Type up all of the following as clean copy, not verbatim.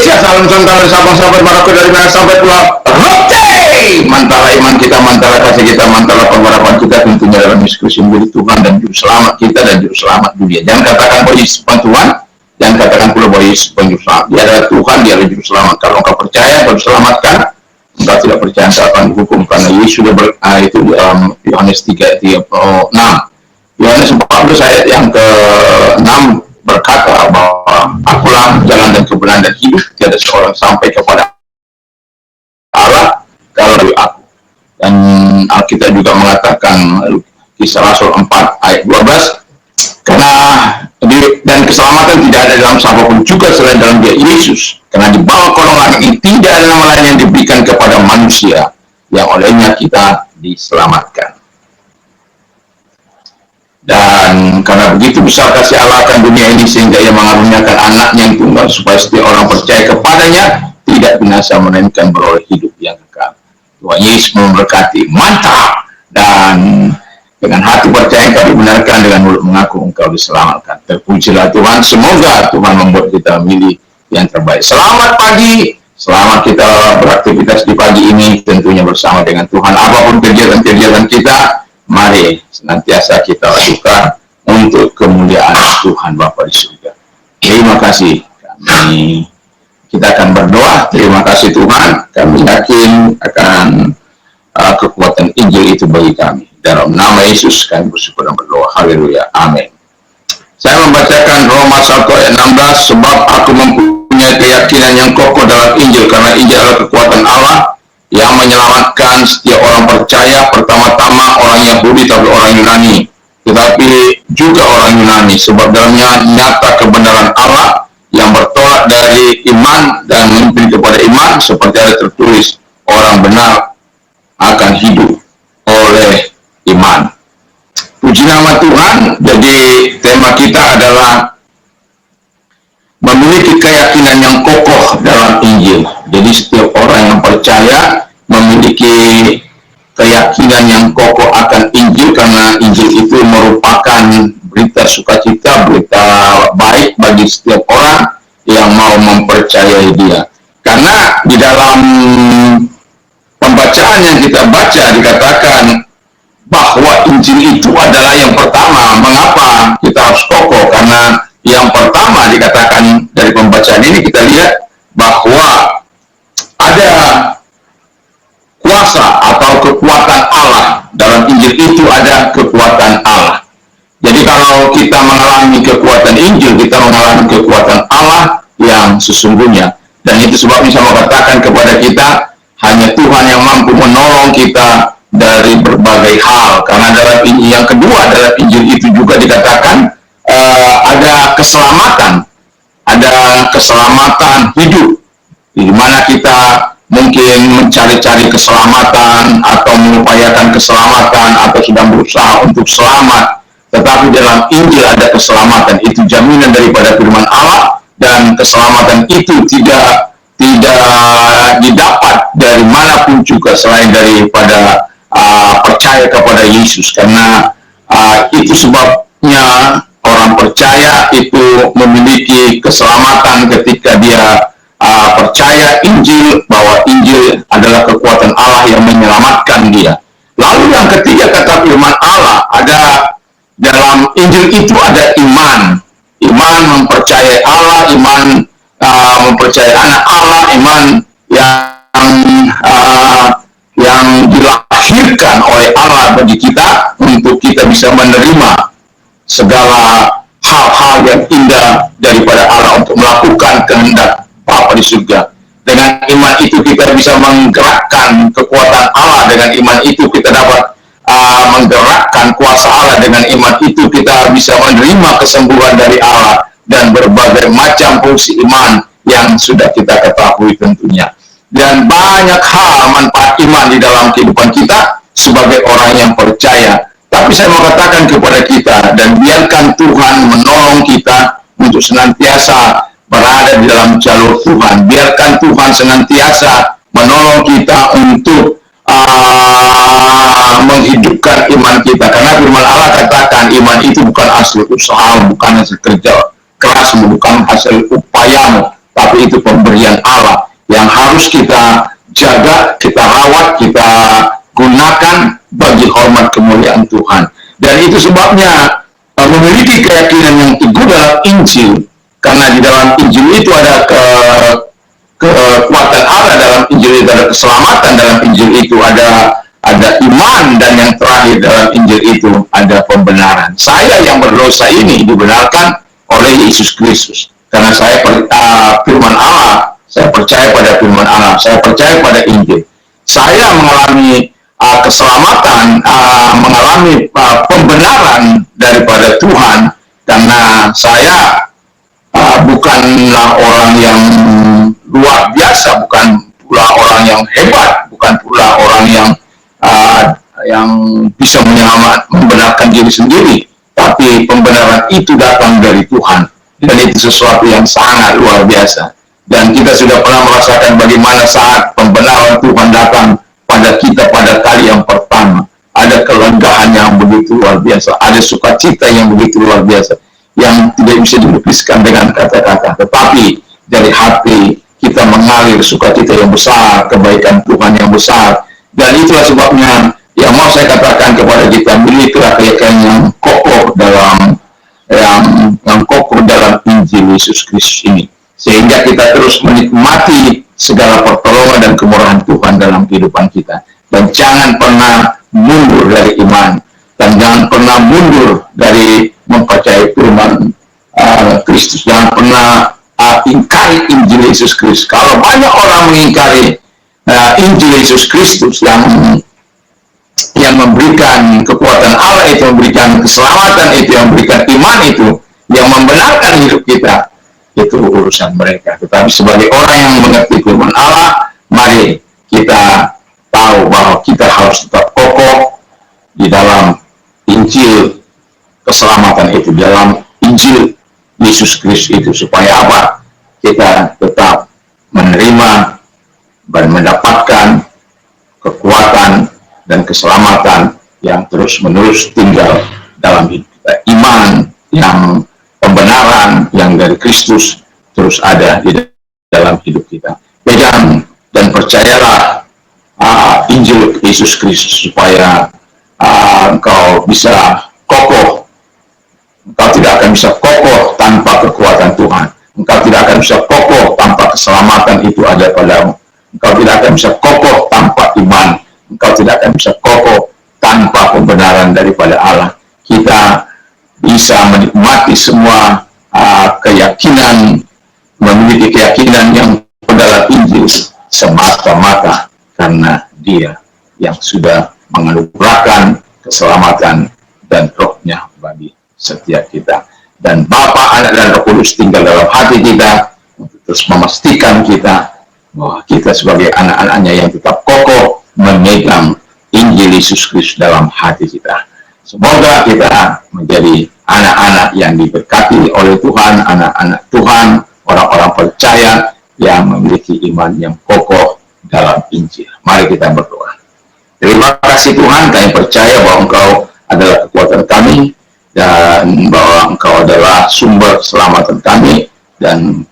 Indonesia, salam sejahtera sahabat-sahabat Maroko dari mana sampai pulau Rote. Mantara iman kita, mantara kasih kita, mantara pengharapan kita tentunya dalam Yesus Kristus menjadi Tuhan dan Juru Selamat kita dan Juru Selamat dunia. Jangan katakan bahwa Yesus Tuhan, jangan katakan pula bahwa Yesus Juru Selamat. Dia adalah Tuhan, dia adalah Juru Selamat. Kalau engkau percaya, engkau diselamatkan. Engkau tidak percaya, engkau akan dihukum karena Yesus sudah itu Yohanes 3:36. Yohanes 14 ayat yang ke-6 berkata bahwa akulah jalan dan kebenaran dan hidup, tiada seorang sampai kepada Allah kalau dari aku. Dan Alkitab juga mengatakan Kisah Rasul 4 ayat 12, karena dan keselamatan tidak ada dalam siapapun juga selain dalam Dia Yesus, karena di bawah kolong langit ini tidak ada nama lain yang diberikan kepada manusia yang olehnya kita diselamatkan. Dan karena begitu besar kasih Allah akan dunia ini sehingga Ia mengaruniakan anaknya yang tunggal supaya setiap orang percaya kepadanya tidak binasa melainkan beroleh hidup yang kekal. Tuhan Yesus memberkati. Mantap. Dan dengan hati percaya engkau dibenarkan, dengan mulut mengaku engkau diselamatkan. Terpujilah Tuhan. Semoga Tuhan membuat kita milih yang terbaik. Selamat pagi. Selamat kita beraktivitas di pagi ini tentunya bersama dengan Tuhan. Apapun kegiatan-kegiatan kita, mari senantiasa kita lakukan untuk kemuliaan Tuhan Bapa di surga. Terima kasih. Kita akan berdoa. Terima kasih Tuhan. Kami yakin akan kekuatan Injil itu bagi kami. Dalam nama Yesus kami bersyukur dan berdoa. Haleluya. Amin. Saya membacakan Roma 1 ayat 16. Sebab aku mempunyai keyakinan yang kokoh dalam Injil, karena Injil adalah kekuatan Allah yang menyelamatkan setiap orang percaya, pertama-tama orang Yahudi tapi orang Yunani, tetapi juga orang Yunani, sebab dalamnya nyata kebenaran Allah yang bertolak dari iman dan memimpin kepada iman, seperti ada tertulis, orang benar akan hidup oleh iman. Puji nama Tuhan. Jadi tema kita adalah memiliki keyakinan yang kokoh dalam Injil. Jadi setiap orang yang percaya memiliki keyakinan yang kokoh akan Injil, karena Injil itu merupakan berita sukacita, berita baik bagi setiap orang yang mau mempercayai Dia. Karena di dalam pembacaan yang kita baca dikatakan bahwa Injil itu adalah yang pertama. Mengapa kita harus kokoh? Karena yang pertama dikatakan dari pembacaan ini kita lihat bahwa ada kuasa atau kekuatan Allah. Dalam Injil itu ada kekuatan Allah. Jadi kalau kita mengalami kekuatan Injil, kita mengalami kekuatan Allah yang sesungguhnya. Dan itu sebabnya saya mau katakan kepada kita, hanya Tuhan yang mampu menolong kita dari berbagai hal. Karena dalam Injil yang kedua, dalam Injil itu juga dikatakan ada keselamatan. Ada keselamatan hidup, di mana kita mungkin mencari-cari keselamatan atau mengupayakan keselamatan atau sedang berusaha untuk selamat. Tetapi dalam Injil ada keselamatan. Itu jaminan daripada firman Allah, dan keselamatan itu tidak didapat dari manapun juga selain daripada percaya kepada Yesus. Karena itu sebabnya orang percaya itu memiliki keselamatan ketika dia percaya Injil, bahwa Injil adalah kekuatan Allah yang menyelamatkan dia. Lalu yang ketiga, kata firman Allah, ada dalam Injil itu ada iman. Iman mempercayai Allah, iman mempercayai anak Allah, iman yang dilahirkan oleh Allah bagi kita untuk kita bisa menerima segala hal-hal yang indah daripada Allah untuk melakukan kehendak Bapa di surga. Dengan iman itu kita bisa menggerakkan kekuatan Allah. Dengan iman itu kita dapat menggerakkan kuasa Allah. Dengan iman itu kita bisa menerima kesembuhan dari Allah dan berbagai macam fungsi iman yang sudah kita ketahui tentunya. Dan banyak hal manfaat iman di dalam kehidupan kita sebagai orang yang percaya. Tapi saya mau katakan kepada kita, dan biarkan Tuhan menolong kita untuk senantiasa berada di dalam jalur Tuhan. Biarkan Tuhan senantiasa menolong kita untuk menghidupkan iman kita. Karena firman Allah katakan iman itu bukan hasil usaha, bukan hasil kerja keras, bukan hasil upayamu, tapi tetapi itu pemberian Allah yang harus kita jaga, kita rawat, kita gunakan bagi hormat kemuliaan Tuhan. Dan itu sebabnya memiliki keyakinan yang teguh dalam Injil, karena di dalam Injil itu ada kekuatan Allah, dalam Injil itu ada keselamatan, dalam Injil itu ada iman, dan yang terakhir dalam Injil itu ada pembenaran. Saya yang berdosa ini dibenarkan oleh Yesus Kristus karena saya firman Allah, saya percaya pada firman Allah, saya percaya pada Injil. Saya mengalami keselamatan, mengalami pembenaran daripada Tuhan karena saya bukanlah orang yang luar biasa, bukan pula orang yang hebat, bukan pula orang yang bisa membenarkan diri sendiri, tapi pembenaran itu datang dari Tuhan, dan itu sesuatu yang sangat luar biasa. Dan kita sudah pernah merasakan bagaimana saat pembenaran Tuhan datang pada kita pada kali yang pertama, ada kelegaan yang begitu luar biasa, ada sukacita yang begitu luar biasa, yang tidak bisa dilukiskan dengan kata-kata, tetapi dari hati kita mengalir sukacita yang besar, kebaikan Tuhan yang besar. Dan itulah sebabnya yang mau saya katakan kepada kita, milikilah keyakinan yang kokoh dalam Injil Yesus Kristus ini, sehingga kita terus menikmati segala pertolongan dan kemurahan Tuhan dalam kehidupan kita. Dan jangan pernah mundur dari iman, dan jangan pernah mundur dari mempercayai firman Kristus. Jangan pernah ingkari Injil Yesus Kristus. Kalau banyak orang mengingkari Injil Yesus Kristus yang memberikan kekuatan Allah itu, memberikan keselamatan itu, yang memberikan iman itu, yang membenarkan hidup kita, itu urusan mereka. Tetapi sebagai orang yang mengerti firman Allah, mari kita tahu bahwa kita harus tetap kokoh di dalam Injil keselamatan itu, dalam Injil Yesus Kristus itu, supaya apa? Kita tetap menerima dan mendapatkan kekuatan dan keselamatan yang terus-menerus tinggal dalam hidup kita. Iman yang pembenaran yang dari Kristus terus ada di dalam hidup kita. Pegang dan percayalah Injil Yesus Kristus supaya engkau bisa kokoh. Engkau tidak akan bisa kokoh tanpa kekuatan Tuhan. Engkau tidak akan bisa kokoh tanpa keselamatan itu ada padamu. Engkau tidak akan bisa kokoh tanpa iman. Engkau tidak akan bisa kokoh tanpa pembenaran daripada Allah. Kita bisa menikmati semua keyakinan, memiliki keyakinan yang dalam Injil semata-mata karena Dia yang sudah menganugerahkan keselamatan dan rohnya bagi setiap kita. Dan Bapa, Anak, dan Roh Kudus tinggal dalam hati kita untuk terus memastikan kita bahwa kita sebagai anak-anaknya yang tetap kokoh memegang Injil Yesus Kristus dalam hati kita. Semoga kita menjadi anak-anak yang diberkati oleh Tuhan, anak-anak Tuhan, orang-orang percaya yang memiliki iman yang kokoh dalam Injil. Mari kita berdoa. Terima kasih Tuhan, kami percaya bahwa Engkau adalah kekuatan kami, dan bahwa Engkau adalah sumber keselamatan kami, dan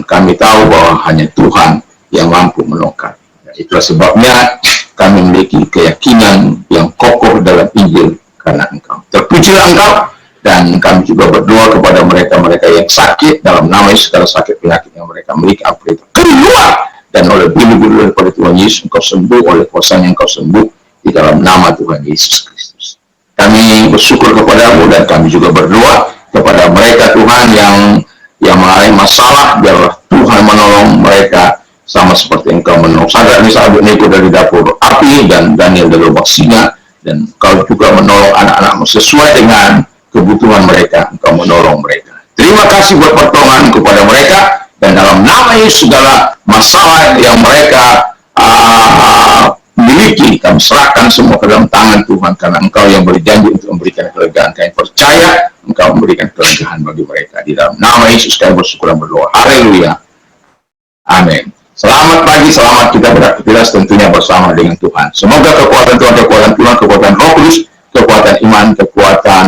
kami tahu bahwa hanya Tuhan yang mampu menolong kami. Itulah sebabnya kami memiliki keyakinan yang kokoh dalam Injil karena Engkau. Terpujilah Engkau, dan kami juga berdoa kepada mereka-mereka yang sakit dalam nama Yesus, segala sakit penyakit yang mereka miliki, apa itu keluar, dan oleh bilu-bilu daripada Tuhan Yesus Engkau sembuh, oleh kuasa yang Engkau sembuh di dalam nama Tuhan Yesus Kristus. Kami bersyukur kepadamu, dan kami juga berdoa kepada mereka Tuhan yang mengalami masalah, biarlah Tuhan menolong mereka sama seperti Engkau menolong saudara Nego dari dapur api, dan Daniel dari lubang singa, dan Engkau juga menolong anak-anakmu sesuai dengan kebutuhan mereka. Engkau menolong mereka. Terima kasih buat pertolongan kepada mereka, dan dalam nama Yesus segala masalah yang mereka miliki, kami serahkan semua ke dalam tangan Tuhan, karena Engkau yang berjanji untuk memberikan kelegaan. Kami percaya Engkau memberikan kelegaan bagi mereka. Di dalam nama Yesus kami bersyukur dan berdoa. Haleluya. Amin. Selamat pagi, selamat kita beraktivitas tentunya bersama dengan Tuhan. Semoga kekuatan Tuhan, kekuatan Roh Kudus, kekuatan iman, kekuatan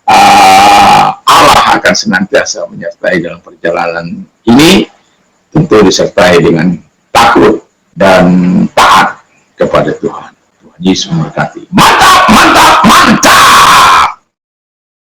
Allah akan senantiasa menyertai dalam perjalanan ini, tentu disertai dengan takut dan taat kepada Tuhan. Tuhan Yesus memberkati. Mantap, mantap, mantap.